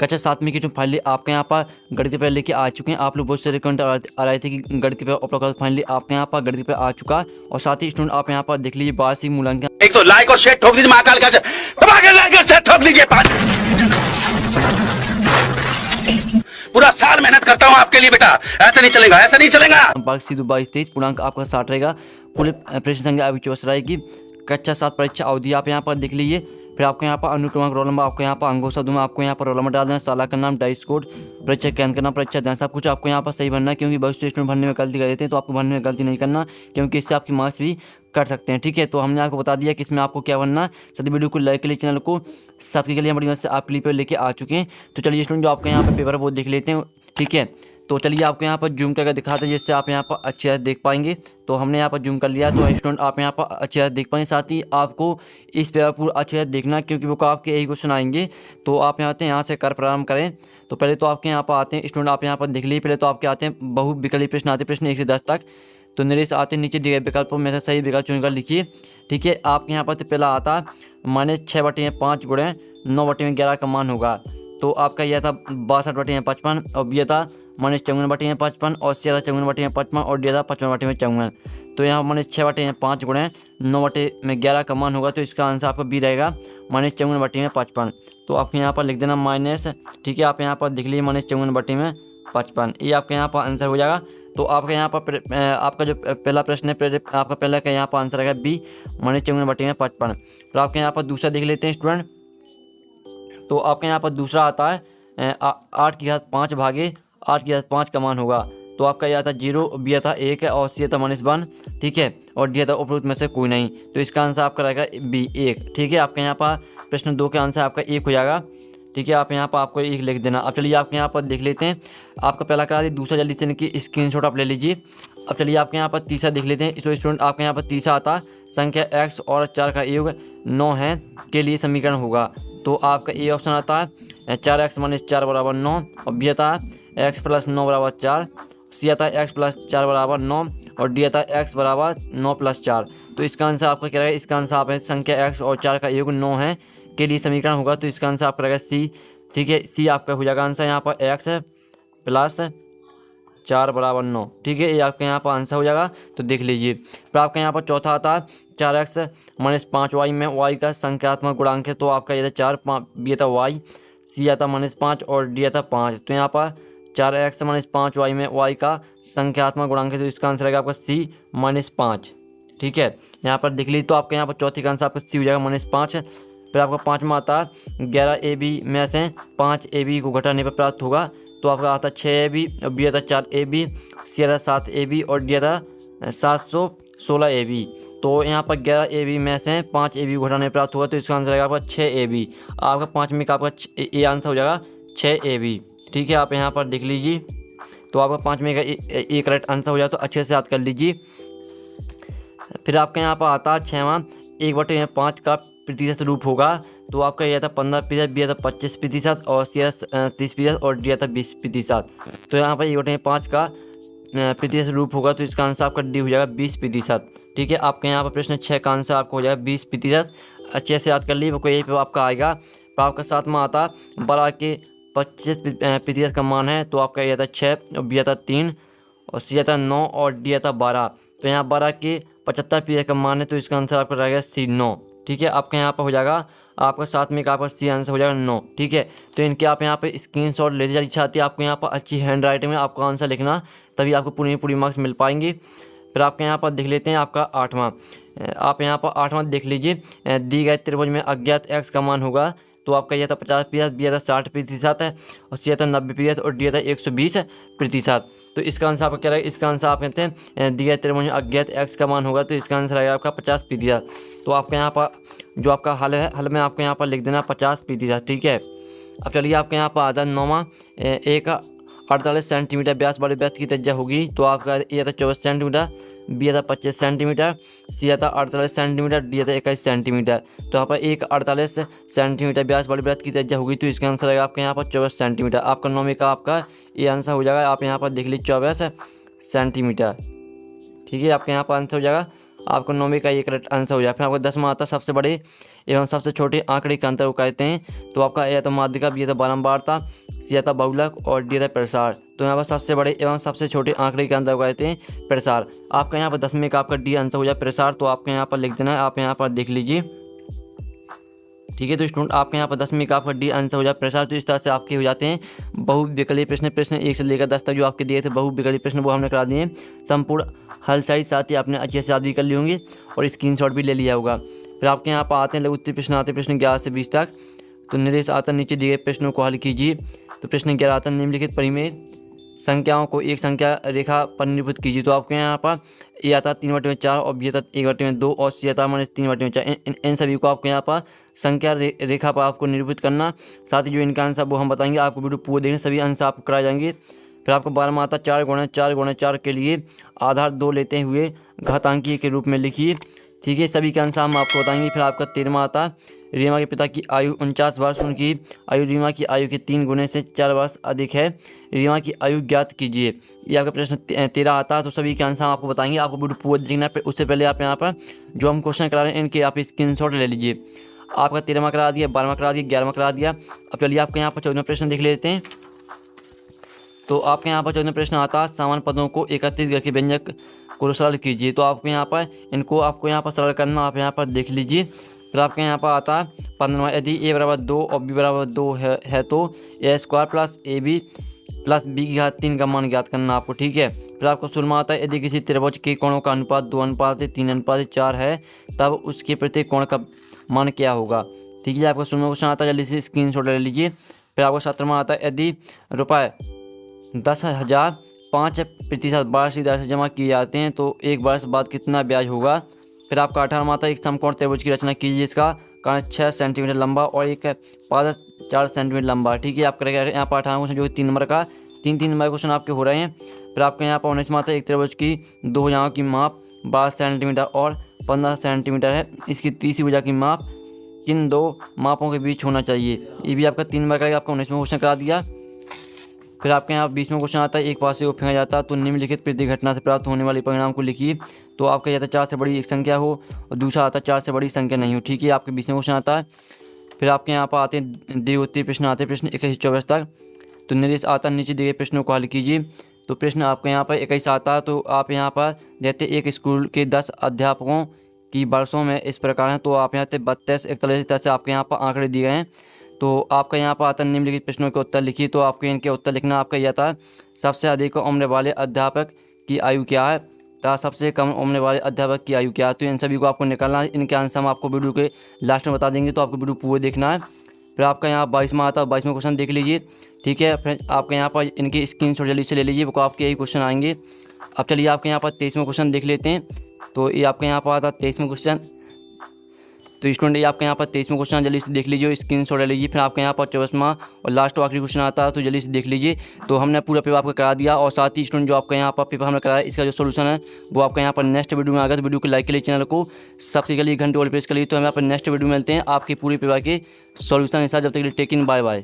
कक्षा 7वीं की जो फाइनली आपके यहाँ पर गणित पेपर लेके आ चुके हैं। आप लोग बहुत सारे कमेंट आ रहे थे कि गणित पेपर अपलोड करो, फाइनली आपके यहाँ पर गणित पेपर आ चुका है। और साथ ही स्टूडेंट आप यहाँ पर देख लीजिए वार्षिक मूल्यांकन। एक तो लाइक और शेयर ठोक दीजिए, महाकाल का दबा के लाइक और शेयर ठोक दीजिए। पूरा साल मेहनत करता हूँ आपके लिए बेटा, ऐसा नहीं चलेगा, ऐसा नहीं चलेगा। 22-23 पूर्णांक आपका 60 रहेगा। कुल प्रश्न संख्या अभी 24 रहेगी। कक्षा 7 परीक्षा अवधि आप यहाँ पर देख लीजिए। फिर आपको यहाँ पर अनुक्रमांक रोल नंबर, आपको यहाँ पर अंगों शब्दों में आपको यहाँ पर रोल नंबर डाल देना, साला का नाम, डाइस कोड, परीक्षा केंद्र का नाम, परीक्षा ध्यान, सब कुछ आपको यहाँ पर सही भरना है। क्योंकि बहुत से स्टूडेंट भरने में गलती कर देते हैं, तो आपको भरने में गलती नहीं करना, क्योंकि इससे आपकी मार्क्स भी कट सकते हैं। ठीक है, तो हमने आपको बता दिया कि इसमें आपको क्या भरना है। सभी वीडियो को लाइक के लिए, चैनल को सब्सक्राइब के लिए हमारी मदद से आप क्लिप लेके आ चुके हैं। तो चलिए स्टूडेंट जो आपके यहाँ पर पेपर है वो देख लेते हैं। ठीक है, तो चलिए आपको यहाँ पर जूम करके दिखाते हैं, जिससे आप यहाँ पर अच्छे से देख पाएंगे। तो हमने यहाँ पर जूम कर लिया, तो स्टूडेंट आप यहाँ पर अच्छे से देख पाएंगे। साथ ही आपको इस पेपर पूरा अच्छे से देखना, क्योंकि वो आपके यही क्वेश्चन आएंगे। तो आप यहाँ से कर प्रारंभ करें। तो पहले तो आपके यहाँ पर आते हैं स्टूडेंट, आप यहाँ पर देख लीजिए। पहले तो आपके आते हैं बहुविकल्पी प्रश्न, आते हैं प्रश्न 1 से 10 तक। तो निरेश आते हैं नीचे दिए गए विकल्पों में से सही विकल्प चुनकर लिखिए। ठीक है, आपके यहाँ पर तो पहला आता है -6/5 गुणे 9/11 का मान होगा। तो आपका यह था 62/55, और यह था -54/55, और सी था 54/55, और डी था 55/54। तो यहाँ -6/5 गुणे 9/11 का मान होगा। तो इसका आंसर आपका बी रहेगा -54/55। तो आपके यहाँ पर लिख देना माइनस। ठीक है, आप यहाँ पर देख लीजिए -54/55, ये आपके यहाँ पर आंसर हो जाएगा। तो आपका यहाँ पर आपका जो पहला प्रश्न है, आपका पहला का यहाँ पर आंसर रहेगा बी -54/55। तो आपके यहाँ पर दूसरा देख लेते हैं स्टूडेंट। तो आपके यहाँ पर दूसरा आता है 8/5 भागे 8/5 का मान होगा। तो आपका यह था 0, बी था 1 और सी था -1। ठीक है, और डी था उपरोक्त में से कोई नहीं। तो इसका आंसर आपका रहेगा बी 1। ठीक है, आपके यहाँ पर प्रश्न 2 का आंसर आपका 1 हो जाएगा। ठीक है, आप यहाँ पर आपको 1 लिख देना। अब चलिए आपके यहाँ पर देख लेते हैं। आपका पहला करा दिए, दूसरा जल्दी से कि स्क्रीनशॉट आप ले लीजिए। अब चलिए आपके यहाँ पर तीसरा देख लेते हैं। तो स्टूडेंट आपके यहाँ पर तीसरा आता है संख्या x और 4 का योग 9 है के लिए समीकरण होगा। तो आपका ए ऑप्शन आता है 4x - 4 = 9, और बी आता है x + 9 = 4, सी आता है x + 4 = 9, और डी आता है x = 9 + 4। तो इसका आंसर आपका क्या रहेगा? इसका आंसर आप संख्या x और 4 का योग 9 है के लिए समीकरण होगा। तो इसका आंसर आपका रहेगा सी। ठीक है, सी आपका हो जाएगा आंसर यहाँ पर x + 4 = 9। ठीक है, ये आपके यहाँ पर आंसर हो जाएगा। तो देख लीजिए। फिर आपके यहाँ पर चौथा आता है 4x - 5y में y का संख्यात्मक गुणांक है। तो आपका ये था 4, बी था y, सी आता -5, और डी आता 5। तो यहाँ पर 4x - 5y में y का संख्यात्मक गुणांक है। तो इसका आंसर रहेगा आपका सी -5। ठीक है, यहाँ पर देख लीजिए। तो आपके यहाँ पर चौथी का आंसर आपका सी हो जाएगा -5। फिर आपका पाँचवा आता है 11ab में से 5ab को घटाने पर प्राप्त होगा। तो आपका आता 6ab, और बी आता 4ab, सी आता 7ab, और डी आता 716ab। तो यहाँ पर 11ab में से 5ab को घटाने पर प्राप्त होगा। तो इसका आंसर रहेगा आपका 6ab। आपका पाँचवीं का आपका ये आंसर हो जाएगा 6ab। ठीक है, आप यहाँ पर देख लीजिए। तो आपका पाँचवीं का ये करेक्ट आंसर हो जाए, तो अच्छे से याद कर लीजिए। फिर आपके यहाँ पर आता है 6वां 1/5 का प्रतिशत रूप होगा। तो आपका यह था 15%, बी था 25%, और सी 30%, और डी था 20%। तो यहाँ पर 1/5 का प्रतिशत रूप होगा। तो इसका आंसर आपका डी हो जाएगा 20%। ठीक है, आपके यहाँ पर प्रश्न 6 का आंसर आपको हो जाएगा 20%। अच्छे से याद कर लीजिए, कोई यही पे आपका आएगा। तो आपका 7वां आता बड़ा के 25% का मान है। तो आपका यह था 6, और बी था 3, और सी था 9, और डी था 12। तो यहाँ 12 के 75% का मान है। तो इसका आंसर आपका रहेगा सी 9। ठीक है, आपके यहाँ पर हो जाएगा आपका 7वें का आपका सी आंसर हो जाएगा 9। ठीक है, तो इनके आप यहाँ पे स्क्रीनशॉट ले लीजिए। इच्छा आती है आपको यहाँ पर अच्छी हैंड राइटिंग में आपको आंसर लिखना, तभी आपको पूरी मार्क्स मिल पाएंगे। फिर आपके यहाँ पर देख लेते हैं आपका 8वां। आप यहाँ पर 8वां देख लीजिए। दी गए त्रिभुज में अज्ञात x का मान होगा। तो आपका यह था 50%, बी था 60% है, और सी था 90%, और डी था 120%। तो इसका आंसर आपका क्या रहेगा? इसका आंसर आप कहते हैं दिया त्रिभुज में अज्ञात x का मान होगा। तो इसका आंसर आएगा आपका 50%। तो आपका यहाँ पर जो आपका हल है, हल में आपको यहाँ पर लिख देना 50%। ठीक है, अब चलिए आपके यहाँ पर आता है 9वां 48 सेंटीमीटर व्यास वाले वृत्त की त्रिज्या होगी। तो आपका ये था 24 सेंटीमीटर, बी था 25 सेंटीमीटर, सी था 48 सेंटीमीटर, डी था 21 सेंटीमीटर। तो यहाँ पर 48 सेंटीमीटर व्यास वाले वृत्त की त्रिज्या होगी। तो इसका आंसर आएगा आपके यहाँ पर 24 सेंटीमीटर। आपका 9वीं का आपका ये आंसर हो जाएगा। आप यहाँ पर देख लीजिए 24 सेंटीमीटर। ठीक है, आपके यहाँ पर आंसर हो जाएगा आपको 9वीं का ये करेक्ट आंसर हो जाएगा। फिर आपको 10वां आता है सबसे बड़े एवं सबसे छोटे आंकड़े के अंतर को कहते हैं। तो आपका ए था माध्यिका, बी था बारंबारता, सी था बहुलक और डी था प्रसार। तो यहाँ पर सबसे बड़े एवं सबसे छोटे आंकड़े के अंतर को कहते हैं प्रसार। आपका यहाँ पर 10वें का आपका डी आंसर हो जाए प्रसार। तो आपको यहाँ पर लिख देना है, आप यहाँ पर देख लीजिए, ठीक है। तो स्टूडेंट आपके यहाँ पर 10वीं का आपका डी आंसर हो जाए प्रसार। तो इस तरह से आपके हो जाते हैं बहुविकल्पीय प्रश्न। प्रश्न 1 से लेकर 10 तक जो आपके दिए थे बहुविकल्पीय प्रश्न वो हमने करा दिए संपूर्ण हल सही, साथ ही आपने अच्छे से याद भी कर लिए होंगे और स्क्रीनशॉट भी ले लिया होगा। फिर आपके यहाँ पर आते हैं लघु उत्तरीय प्रश्न, आते हैं प्रश्न 11 से 20 तक। तो निर्देश आता नीचे दिए गए प्रश्नों को हल कीजिए। तो प्रश्न 11 आता निम्नलिखित परिमेय संख्याओं को एक संख्या रेखा पर निरूपित कीजिए। तो आपके यहाँ पर ए आता 3/4 और बी आता 1/2 और सी आता -3/4। इन सभी को आपको यहाँ पर संख्या रेखा पर आपको निरूपित करना, साथ ही जो इनका आंसर वो हम बताएंगे। आपको वीडियो पूरे देखने सभी आंसर आपको कराए जाएंगे। फिर आपको 12वां आता 4×4×4 के लिए आधार 2 लेते हुए घातांकीय के रूप में लिखिए, ठीक है। सभी के आंसर हम आपको बताएंगे। फिर आपका 13वां आता रीमा के पिता की आयु 49 वर्ष, उनकी आयु रीमा की आयु के 3 गुने से 4 वर्ष अधिक है, रीमा की आयु ज्ञात कीजिए। ये आपका प्रश्न 13 आता है। तो सभी के आंसर हम आपको बताएंगे। आपको वीडियो पूरा देखना है। उससे पहले आप यहाँ पर जो हम क्वेश्चन करा रहे हैं इनके आप स्क्रीनशॉट ले लीजिए। आपका 13वां करा दिया, 12वां करा दिया, 11वां करा दिया। अब चलिए आपके यहाँ पर 14वां प्रश्न देख लेते हैं। तो आपके यहाँ पर 14वां प्रश्न आता है सामान्य पदों को एकत्रित करके व्यंजक को सरल कीजिए। तो आपको यहाँ पर इनको आपको यहाँ पर सरल करना, आप यहाँ पर देख लीजिए। फिर आपके यहाँ पर आता है 15वां, यदि a = 2 और b = 2 है तो a² + ab + b की घात 3 का मान ज्ञात करना आपको, ठीक है। फिर आपको 16वां आता है यदि किसी त्रिभुज के कोणों का अनुपात 2:3:4 है तब उसके प्रत्येक कोण का मान क्या होगा, ठीक है। आपका 16वां क्वेश्चन आता है, जल्दी से स्क्रीनशॉट ले लीजिए। फिर आपको 17वां आता है यदि रुपये 10,000 5% वार्षिक दर से जमा किए जाते हैं तो एक वर्ष बाद कितना ब्याज होगा। फिर आपका 18वां आता है एक समकोण त्रिभुज की रचना कीजिए जिसका कारण 6 सेंटीमीटर लंबा और एक पाद 4 सेंटीमीटर लंबा, ठीक है। आप करेंगे यहाँ पर 18वां क्वेश्चन जो 3 नंबर का 3 नंबर क्वेश्चन आपके हो रहे हैं। फिर आपके यहाँ पर 19वां आता है एक त्रिभुज की 2 भुजाओं की माप 12 सेंटीमीटर और 15 सेंटीमीटर है, इसकी तीसरी भुजा की माप किन 2 मापों के बीच होना चाहिए। ये भी आपका 3 नंबर का आपका 19वां क्वेश्चन करा दिया। फिर आपके यहाँ 20वां क्वेश्चन आता है एक पासे को फेंका जाता है तो निम्नलिखित प्रत्येक घटना से प्राप्त होने वाले परिणाम को लिखिए। तो आपका यह 4 से बड़ी एक संख्या हो और दूसरा आता है 4 से बड़ी संख्या नहीं हो, ठीक है। आपके 20वां क्वेश्चन आता है। फिर आपके यहाँ पर आते हैं द्वितीय प्रश्न, आते हैं प्रश्न 21 से 24 तक। तो निर्देश आता है नीचे दिए गए प्रश्नों को हल कीजिए। तो प्रश्न आपके यहाँ पर 21 आता है। तो आप यहाँ पर देते एक स्कूल के 10 अध्यापकों की वर्षों में इस प्रकार हैं। तो आप यहाँ से 32 41 तरह से आपके यहाँ पर आंकड़े दिए गए हैं। तो आपका यहाँ पर आता है निम्नलिखित प्रश्नों के उत्तर लिखिए। तो आपको इनके उत्तर लिखना आपका यह था सबसे अधिक उम्र वाले अध्यापक की आयु क्या है तथा सबसे कम उम्र वाले अध्यापक की आयु क्या है। तो इन सभी को आपको निकालना है। इनके आंसर हम आपको वीडियो के लास्ट में बता देंगे, तो आपको वीडियो पूरे देखना है। फिर आपका यहाँ 22वां आता है, 22वां क्वेश्चन देख लीजिए, ठीक है। फिर आपके यहाँ पर इनके स्क्रीनशॉट जल्दी से ले लीजिए, वो आपके यही क्वेश्चन आएंगे। अब चलिए आपके यहाँ पर 23वां क्वेश्चन देख लेते हैं। तो ये आपके यहाँ पर आता है 23वां क्वेश्चन। तो स्टूडेंट ये आपके यहाँ पर 23वां क्वेश्चन जल्दी से देख लीजिए, स्क्रीनशॉट ले लीजिए। फिर आपके यहाँ पर 24वां और लास्ट आखिरी क्वेश्चन आता है, तो जल्दी से देख लीजिए। तो हमने पूरा पेपर आपको करा दिया और साथ ही स्टूडेंट जो आपका यहाँ पर पेपर हमने कराया इसका जो सोल्यूशन है वो आपका यहाँ पर नेक्स्ट वीडियो में आएगा। तो वीडियो को लाइक के लिए, चैनल को सबसे के लिए घंटे और प्रेस कर लीजिए। तो हम यहाँ पर नेक्स्ट वीडियो में मिलते हैं आपके पूरे पेपर के सोल्यूशन के साथ। जब तक के लिए टेक इन, बाय बाय।